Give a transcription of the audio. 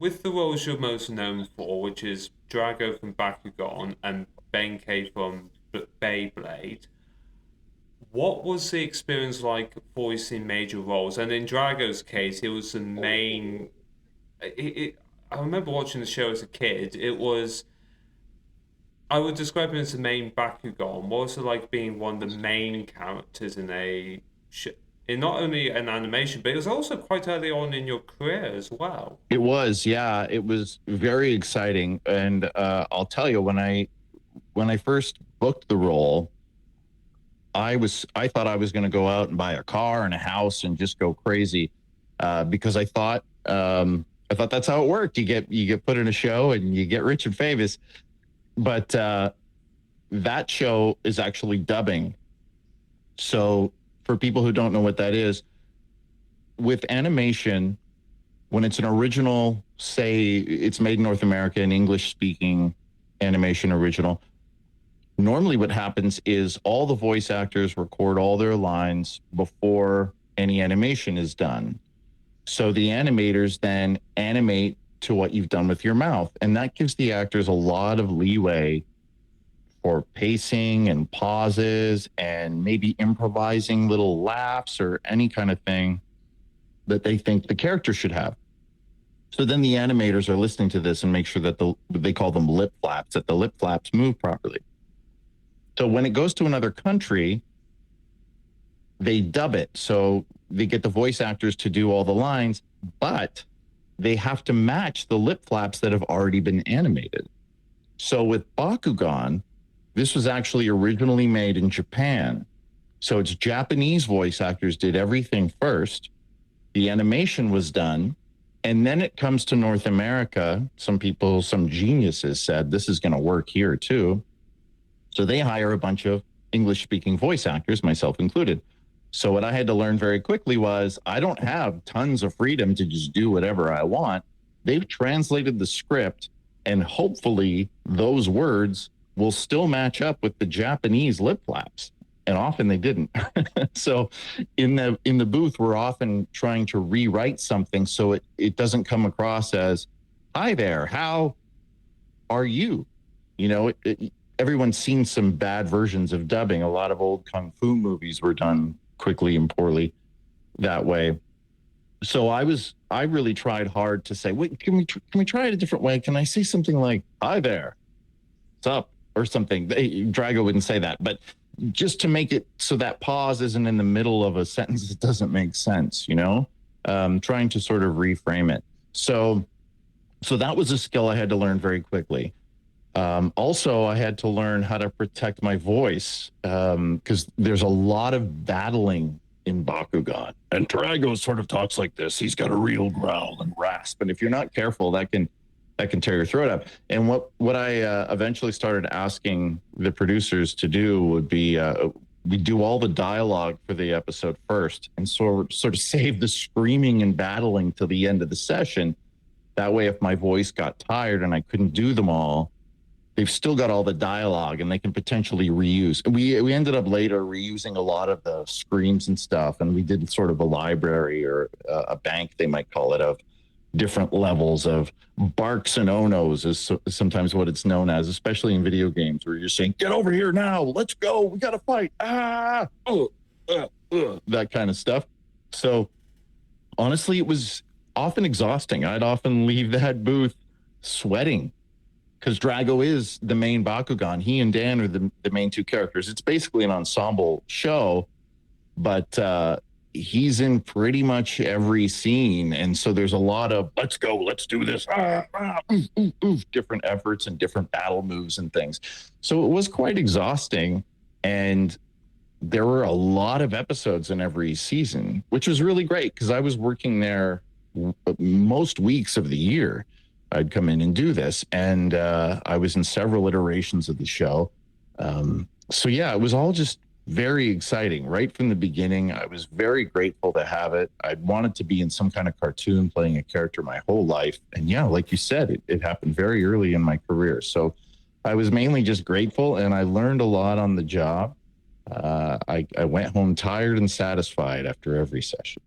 With the roles you're most known for, which is Drago from Bakugan and Benkei from Beyblade, what was the experience like voicing major roles? And in Drago's case, it was the main. I remember watching the show as a kid. It was. I would describe him as the main Bakugan. What was it like being one of the main characters in in not only an animation, but it was also quite early on in your career as well. It was, yeah, it was very exciting. And I'll tell you, when I first booked the role, I thought I was going to go out and buy a car and a house and just go crazy because I thought that's how it worked. You get put in a show and you get rich and famous. But that show is actually dubbing. So for people who don't know what that is, with animation, when it's an original, say it's made in North America, an English speaking animation original, normally what happens is all the voice actors record all their lines before any animation is done. So the animators then animate to what you've done with your mouth. And that gives the actors a lot of leeway for pacing and pauses and maybe improvising little laughs or any kind of thing that they think the character should have. So then the animators are listening to this and make sure that they call them lip flaps, that the lip flaps move properly. So when it goes to another country, they dub it. So they get the voice actors to do all the lines, but they have to match the lip flaps that have already been animated. So with Bakugan, this was actually originally made in Japan. So it's Japanese voice actors did everything first. The animation was done. And then it comes to North America. Some geniuses said this is going to work here too. So they hire a bunch of English speaking voice actors, myself included. So what I had to learn very quickly was I don't have tons of freedom to just do whatever I want. They've translated the script, and hopefully those words will still match up with the Japanese lip flaps. And often they didn't. So in the booth, we're often trying to rewrite something so it doesn't come across as, "Hi there, how are you?" You know, everyone's seen some bad versions of dubbing. A lot of old kung fu movies were done quickly and poorly that way. So I really tried hard to say, wait, can we try it a different way? Can I say something like, "Hi there, what's up?" or something? Drago wouldn't say that, but just to make it so that pause isn't in the middle of a sentence that doesn't make sense, trying to sort of reframe it. So that was a skill I had to learn very quickly. Also, I had to learn how to protect my voice because there's a lot of battling in Bakugan. And Drago sort of talks like this. He's got a real growl and rasp. And if you're not careful, that can tear your throat up. And what I eventually started asking the producers to do would be we do all the dialogue for the episode first, and sort of save the screaming and battling till the end of the session. That way, if my voice got tired and I couldn't do them all, they've still got all the dialogue and they can potentially reuse. We ended up later reusing a lot of the screams and stuff, and we did sort of a library or a bank, they might call it, of different levels of barks and onos is sometimes what it's known as, especially in video games where you're saying, "Get over here now, let's go, we gotta fight, that kind of stuff." So honestly, it was often exhausting. I'd often leave that booth sweating because Drago is the main Bakugan. He and Dan are the main two characters. It's basically an ensemble show, but he's in pretty much every scene. And so there's a lot of, "Let's go, let's do this," different efforts and different battle moves and things. So it was quite exhausting. And there were a lot of episodes in every season, which was really great because I was working there most weeks of the year. I'd come in and do this. And I was in several iterations of the show. So yeah, it was all just very exciting right from the beginning. I was very grateful to have it. I wanted to be in some kind of cartoon playing a character my whole life. And yeah, like you said, it happened very early in my career. So I was mainly just grateful, and I learned a lot on the job. I went home tired and satisfied after every session.